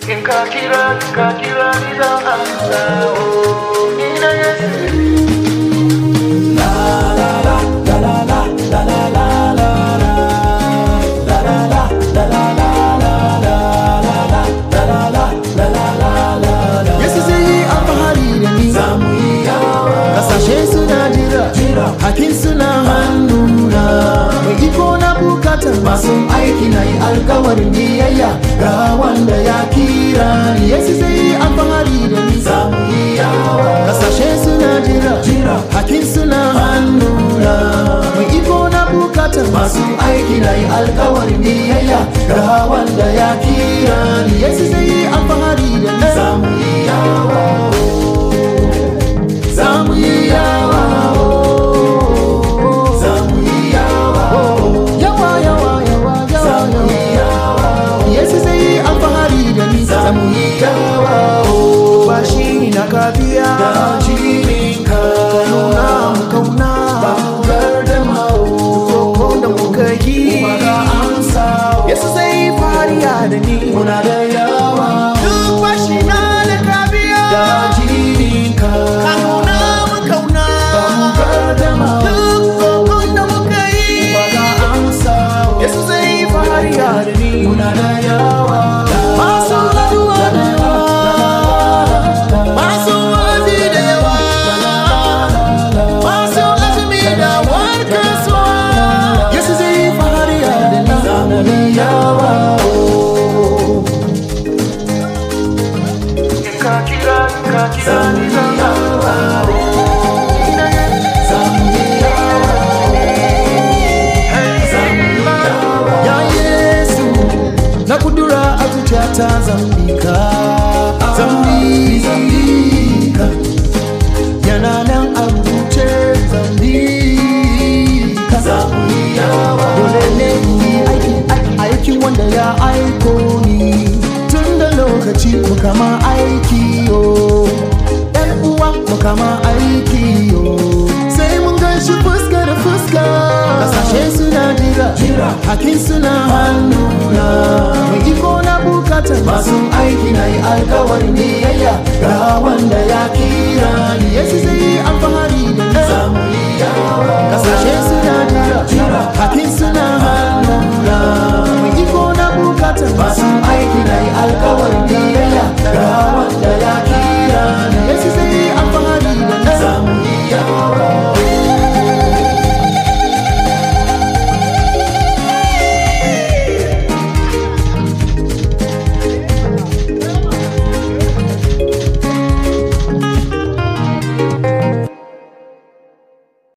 Kakira nida amsa o nina Yesu. La la la la la la la la la la la la la la la la. Yesu zai yi alfahari da ni. Kasashe suna jira, hakin suna hannuna. Mai iko na bukatar masu aiki na yi alkawarin biyayya ga wanda ya kira ni. Yesu zai yi alfahari da ni. Kasashe suna jira, hakin suna hannuna. Mai iko na bukatar masu aiki na yi alkawarin biyayya ga wanda ya kira ni. Yesu zai yi alfahari da ni. Zamu yi yawa, zamu yi yawa, yawa yawa yawa yawa. Yesu zai yi alfahari da ni. Zamu yi yawa, bashi na kafiya da jininka. Kauna mu kauna, ba mu gardama ko da muka yi ga amsa. Yesu zai yi fariya da ni. Muna da yawa, duk bashi na da kafiya da jininka. Muna da yawa, masu laduwa da yawa, masu wazi da yawa, masu azumi da warkaswa. Yesu zai yi fariya da ni. Zamu yi yawa, kakira ni yawa. Na kudura a zuciyata zambika, zambika, yana nan a rubuce zambika. Dole ne yi aikin wanda ya aiko ni. Tun da lokaci mu kama aiki yo, ‘yan uwa mu kama aiki yo. Sai mun ganshi fuska da fuska. Kasashe suna jira, hakin suna hannuna. Mai iko na bukatar masu aiki na yi alkawarin